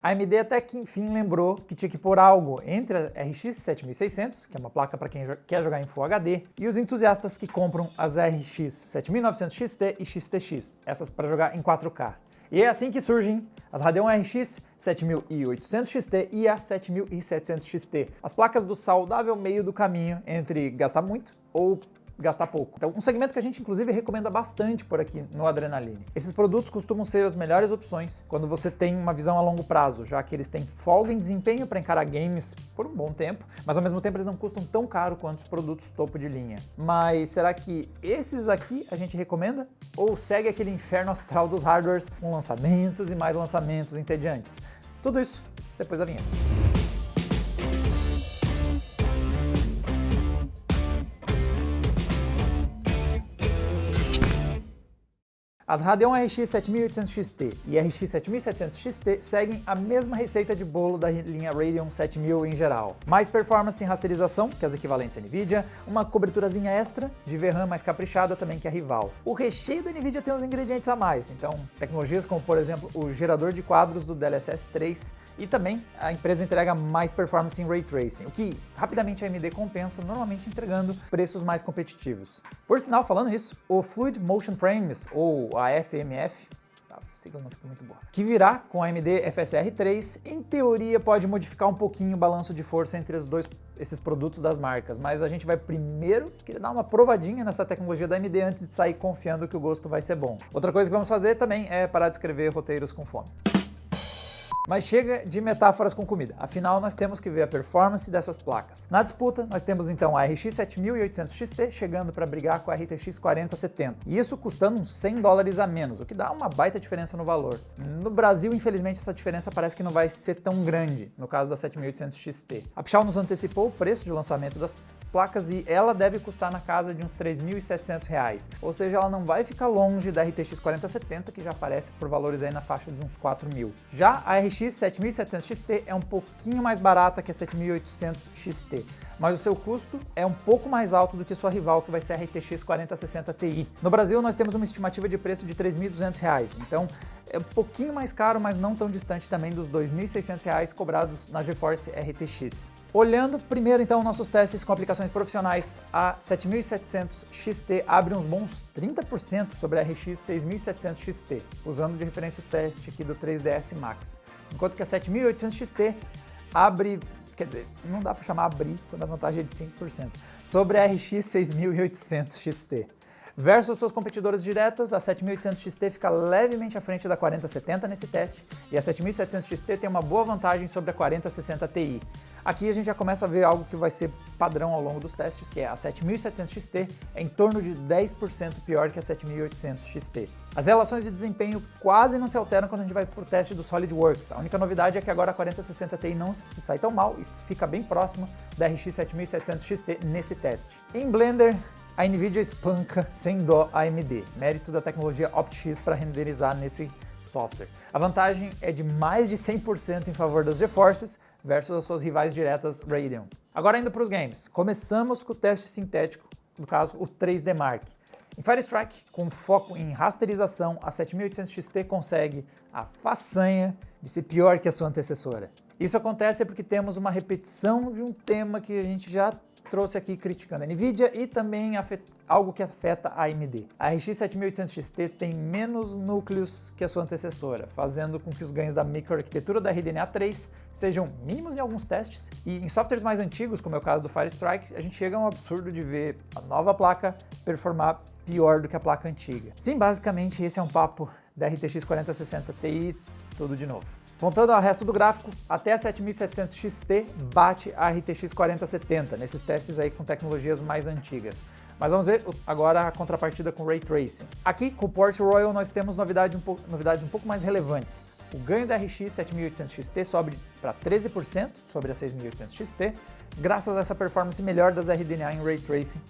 A AMD até que enfim lembrou que tinha que pôr algo entre a RX 7600, que é uma placa para quem quer jogar em Full HD, e os entusiastas que compram as RX 7900 XT e XTX, essas para jogar em 4K. E é assim que surgem as Radeon RX 7800 XT e a 7700 XT, as placas do saudável meio do caminho entre gastar muito ou gastar pouco. Então, um segmento que a gente inclusive recomenda bastante por aqui no Adrenaline. Esses produtos costumam ser as melhores opções quando você tem uma visão a longo prazo, já que eles têm folga em desempenho para encarar games por um bom tempo, mas ao mesmo tempo eles não custam tão caro quanto os produtos topo de linha. Mas será que esses aqui a gente recomenda? Ou segue aquele inferno astral dos hardwares com lançamentos e mais lançamentos entediantes? Tudo isso depois da vinheta. As Radeon RX 7800 XT e RX 7700 XT seguem a mesma receita de bolo da linha Radeon 7000 em geral. Mais performance em rasterização que as equivalentes NVIDIA, uma coberturazinha extra de VRAM mais caprichada também que a rival. O recheio da NVIDIA tem uns ingredientes a mais, então tecnologias como por exemplo o gerador de quadros do DLSS 3 e também a empresa entrega mais performance em Ray Tracing, o que rapidamente a AMD compensa, normalmente entregando preços mais competitivos. Por sinal, falando nisso, o Fluid Motion Frames, ou a FMF, a sigla não fica muito boa, que virá com a AMD FSR 3, em teoria pode modificar um pouquinho o balanço de força entre esses produtos das marcas, mas a gente vai primeiro querer dar uma provadinha nessa tecnologia da AMD antes de sair confiando que o gosto vai ser bom. Outra coisa que vamos fazer também é parar de escrever roteiros com fome. Mas chega de metáforas com comida, afinal nós temos que ver a performance dessas placas. Na disputa, nós temos então a RX 7800 XT chegando para brigar com a RTX 4070, e isso custando uns $100 a menos, o que dá uma baita diferença no valor. No Brasil, infelizmente, essa diferença parece que não vai ser tão grande, no caso da 7800 XT. A Pichau nos antecipou o preço de lançamento das placas e ela deve custar na casa de uns R$3.700, ou seja, ela não vai ficar longe da RTX 4070, que já aparece por valores aí na faixa de uns R$4.000. Já a RX 7700 XT é um pouquinho mais barata que a 7800 XT, mas o seu custo é um pouco mais alto do que sua rival, que vai ser a RTX 4060 Ti. No Brasil, nós temos uma estimativa de preço de R$3.200, então é um pouquinho mais caro, mas não tão distante também dos R$2.600 cobrados na GeForce RTX. Olhando primeiro então nossos testes com aplicações profissionais, a 7700 XT abre uns bons 30% sobre a RX 6700 XT, usando de referência o teste aqui do 3ds Max, enquanto que a 7800 XT abre, quer dizer, não dá para chamar abrir quando a vantagem é de 5%, sobre a RX 6800 XT. Versus suas competidoras diretas, a 7800 XT fica levemente à frente da 4070 nesse teste, e a 7700 XT tem uma boa vantagem sobre a 4060 Ti. Aqui a gente já começa a ver algo que vai ser padrão ao longo dos testes, que é a 7700 XT é em torno de 10% pior que a 7800 XT. As relações de desempenho quase não se alteram quando a gente vai para o teste do SolidWorks. A única novidade é que agora a 4060 Ti não se sai tão mal e fica bem próxima da RX 7700 XT nesse teste. Em Blender, a NVIDIA espanca sem dó a AMD, mérito da tecnologia OptiX para renderizar nesse software. A vantagem é de mais de 100% em favor das GeForces versus as suas rivais diretas Radeon. Agora indo para os games, começamos com o teste sintético, no caso o 3D Mark. Em Firestrike, com foco em rasterização, a 7800 XT consegue a façanha de ser pior que a sua antecessora. Isso acontece porque temos uma repetição de um tema que a gente já trouxe aqui criticando a NVIDIA e também algo que afeta a AMD. A RX 7800 XT tem menos núcleos que a sua antecessora, fazendo com que os ganhos da microarquitetura da RDNA 3 sejam mínimos em alguns testes, e em softwares mais antigos, como é o caso do Firestrike, a gente chega a um absurdo de ver a nova placa performar pior do que a placa antiga. Sim, basicamente esse é um papo da RTX 4060 Ti, tudo de novo. Voltando ao resto do gráfico, até a 7700 XT bate a RTX 4070, nesses testes aí com tecnologias mais antigas. Mas vamos ver agora a contrapartida com Ray Tracing. Aqui, com o Port Royal, nós temos novidades um pouco mais relevantes. O ganho da RX 7800 XT sobe para 13% sobre a 6800 XT, graças a essa performance melhor das RDNA em Ray Tracing,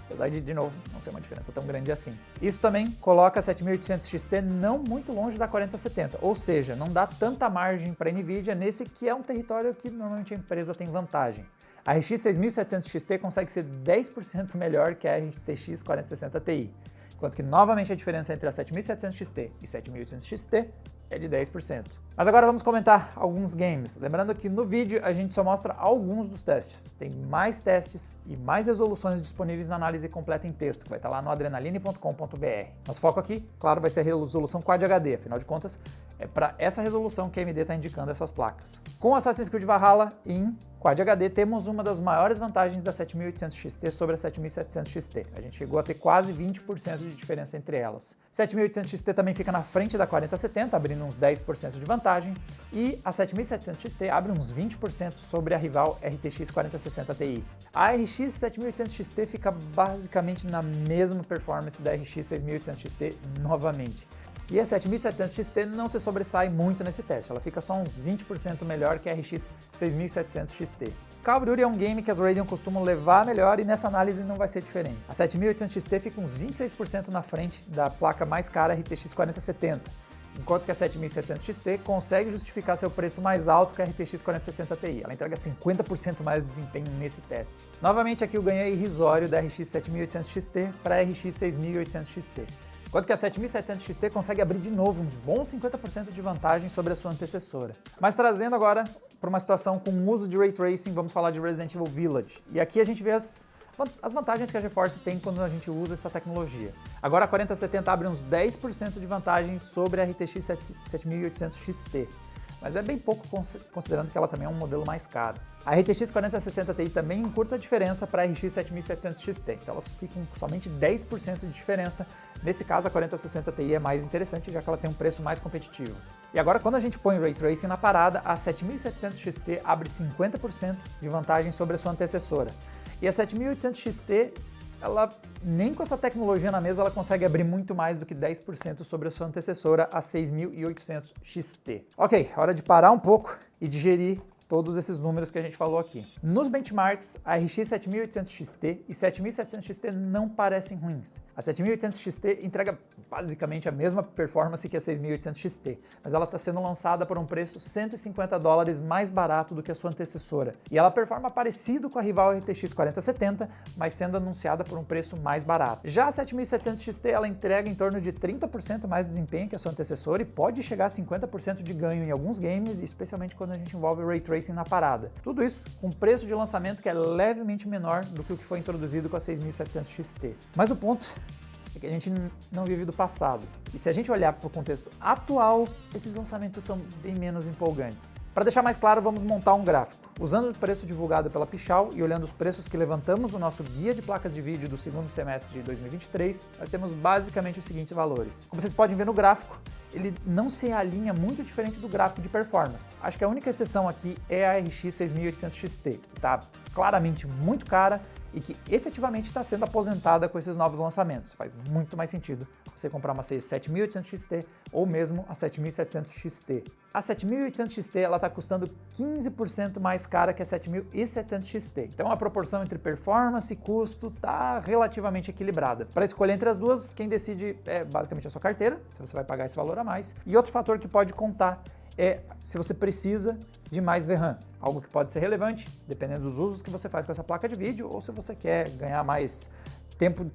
apesar de novo, não ser uma diferença tão grande assim. Isso também coloca a 7800 XT não muito longe da 4070, ou seja, não dá tanta margem para a NVIDIA nesse que é um território que normalmente a empresa tem vantagem. A RX 6700 XT consegue ser 10% melhor que a RTX 4060 Ti, enquanto que novamente a diferença entre a 7700 XT e 7800 XT é de 10%. Mas agora vamos comentar alguns games. Lembrando que no vídeo a gente só mostra alguns dos testes. Tem mais testes e mais resoluções disponíveis na análise completa em texto, que vai estar lá no adrenaline.com.br. Nosso foco aqui, claro, vai ser a resolução Quad HD, afinal de contas, é para essa resolução que a AMD está indicando essas placas. Com Assassin's Creed Valhalla em Quad HD, temos uma das maiores vantagens da 7800 XT sobre a 7700 XT. A gente chegou a ter quase 20% de diferença entre elas. 7800 XT também fica na frente da 4070, abrindo uns 10% de vantagem, e a 7700 XT abre uns 20% sobre a rival RTX 4060 Ti. A RX 7800 XT fica basicamente na mesma performance da RX 6800 XT novamente. E a 7700 XT não se sobressai muito nesse teste, ela fica só uns 20% melhor que a RX 6700 XT. Call of Duty é um game que as Radeon costumam levar melhor e nessa análise não vai ser diferente. A 7800 XT fica uns 26% na frente da placa mais cara RTX 4070, enquanto que a 7700 XT consegue justificar seu preço mais alto que a RTX 4060 Ti. Ela entrega 50% mais de desempenho nesse teste. Novamente aqui o ganho é irrisório da RX 7800 XT para a RX 6800 XT. Enquanto que a 7700 XT consegue abrir de novo uns bons 50% de vantagem sobre a sua antecessora. Mas trazendo agora para uma situação com o uso de Ray Tracing, vamos falar de Resident Evil Village. E aqui a gente vê as vantagens que a GeForce tem quando a gente usa essa tecnologia. Agora a 4070 abre uns 10% de vantagem sobre a RTX 7800 XT. Mas é bem pouco considerando que ela também é um modelo mais caro. A RTX 4060 Ti também encurta a diferença para a RX 7700 XT, então elas ficam com somente 10% de diferença. Nesse caso, a 4060 Ti é mais interessante, já que ela tem um preço mais competitivo. E agora, quando a gente põe Ray Tracing na parada, a 7700 XT abre 50% de vantagem sobre a sua antecessora. E a 7800 XT, ela nem com essa tecnologia na mesa, ela consegue abrir muito mais do que 10% sobre a sua antecessora, a 6800 XT. Ok, hora de parar um pouco e digerir todos esses números que a gente falou aqui. Nos benchmarks, a RX 7800 XT e 7700 XT não parecem ruins. A 7800 XT entrega basicamente a mesma performance que a 6800 XT, mas ela está sendo lançada por um preço $150 mais barato do que a sua antecessora. E ela performa parecido com a rival RTX 4070, mas sendo anunciada por um preço mais barato. Já a 7700 XT ela entrega em torno de 30% mais desempenho que a sua antecessora e pode chegar a 50% de ganho em alguns games, especialmente quando a gente envolve Ray Tracing na parada. Tudo isso com preço de lançamento que é levemente menor do que o que foi introduzido com a 6700 XT. Mas o ponto é que a gente não vive do passado. E se a gente olhar para o contexto atual, esses lançamentos são bem menos empolgantes. Para deixar mais claro, vamos montar um gráfico. Usando o preço divulgado pela Pichau e olhando os preços que levantamos no nosso guia de placas de vídeo do segundo semestre de 2023, nós temos basicamente os seguintes valores. Como vocês podem ver no gráfico, ele não se alinha muito diferente do gráfico de performance. Acho que a única exceção aqui é a RX 6800 XT, que está claramente muito cara e que efetivamente está sendo aposentada com esses novos lançamentos. Faz muito mais sentido você comprar uma 7800 XT ou mesmo a 7700 XT. A 7800 XT ela está custando 15% mais cara que a 7700 XT. Então a proporção entre performance e custo está relativamente equilibrada. Para escolher entre as duas, quem decide é basicamente a sua carteira, se você vai pagar esse valor a mais. E outro fator que pode contar é se você precisa de mais VRAM, algo que pode ser relevante, dependendo dos usos que você faz com essa placa de vídeo, ou se você quer ganhar mais tempo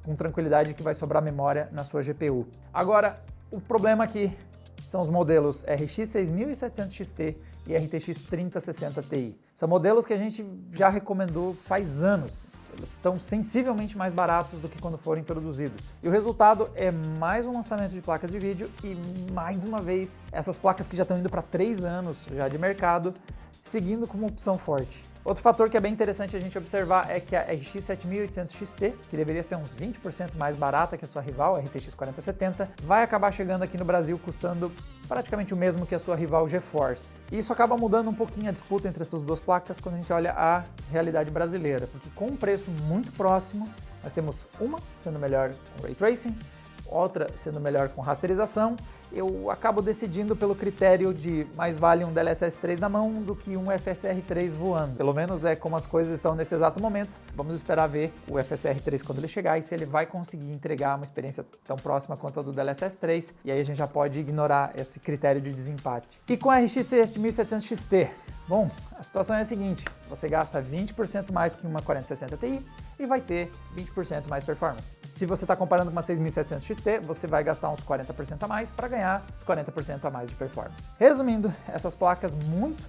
com tranquilidade que vai sobrar memória na sua GPU. Agora, o problema aqui são os modelos RX 6700 XT e RTX 3060 Ti. São modelos que a gente já recomendou faz anos. Eles estão sensivelmente mais baratos do que quando foram introduzidos. E o resultado é mais um lançamento de placas de vídeo e, mais uma vez, essas placas que já estão indo para 3 anos já de mercado, seguindo como opção forte. Outro fator que é bem interessante a gente observar é que a RX 7800 XT, que deveria ser uns 20% mais barata que a sua rival, a RTX 4070, vai acabar chegando aqui no Brasil custando praticamente o mesmo que a sua rival GeForce. E isso acaba mudando um pouquinho a disputa entre essas duas placas quando a gente olha a realidade brasileira, porque com um preço muito próximo, nós temos uma sendo melhor com Ray Tracing, outra sendo melhor com rasterização. Eu acabo decidindo pelo critério de mais vale um DLSS 3 na mão do que um FSR 3 voando. Pelo menos é como as coisas estão nesse exato momento. Vamos esperar ver o FSR 3 quando ele chegar e se ele vai conseguir entregar uma experiência tão próxima quanto a do DLSS 3. E aí a gente já pode ignorar esse critério de desempate. E com a RX 7700 XT? Bom, a situação é a seguinte, você gasta 20% mais que uma 4060 Ti e vai ter 20% mais performance. Se você está comparando com uma 6700 XT, você vai gastar uns 40% a mais para ganhar os 40% a mais de performance. Resumindo, essas placas, muito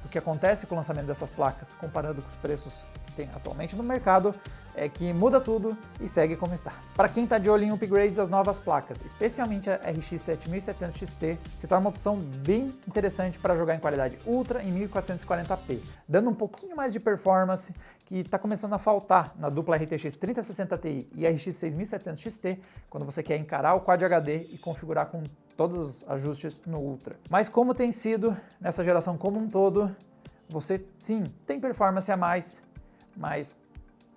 o que acontece com o lançamento dessas placas, comparando com os preços que tem atualmente no mercado, é que muda tudo e segue como está. Para quem está de olho em upgrades, as novas placas, especialmente a RX 7700 XT, se torna uma opção bem interessante para jogar em qualidade ultra em 1440p, dando um pouquinho mais de performance que está começando a faltar na dupla RTX 3060 Ti e RX 6700 XT, quando você quer encarar o Quad HD e configurar com todos os ajustes no Ultra. Mas como tem sido nessa geração como um todo, você sim tem performance a mais, mas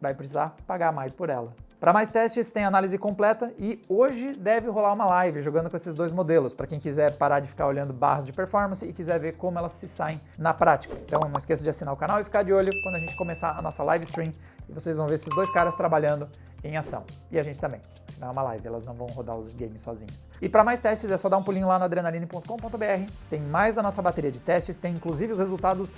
vai precisar pagar mais por ela. Para mais testes, tem análise completa e hoje deve rolar uma live jogando com esses dois modelos, para quem quiser parar de ficar olhando barras de performance e quiser ver como elas se saem na prática. Então não esqueça de assinar o canal e ficar de olho quando a gente começar a nossa live stream e vocês vão ver esses dois caras trabalhando em ação. E a gente também. Afinal é uma live, elas não vão rodar os games sozinhos. E para mais testes é só dar um pulinho lá no adrenaline.com.br. Tem mais da nossa bateria de testes, tem inclusive os resultados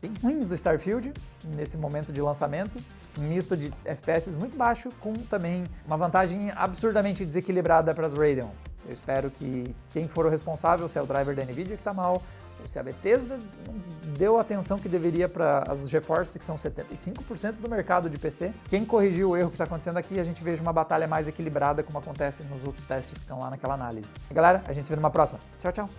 bem ruins do Starfield nesse momento de lançamento, um misto de FPS muito baixo com também uma vantagem absurdamente desequilibrada para as Radeon. Eu espero que quem for o responsável, se é o driver da Nvidia que está mal, ou se a Bethesda não deu a atenção que deveria para as GeForce, que são 75% do mercado de PC. Quem corrigiu o erro que está acontecendo aqui, a gente veja uma batalha mais equilibrada como acontece nos outros testes que estão lá naquela análise. E galera, a gente se vê numa próxima. Tchau, tchau!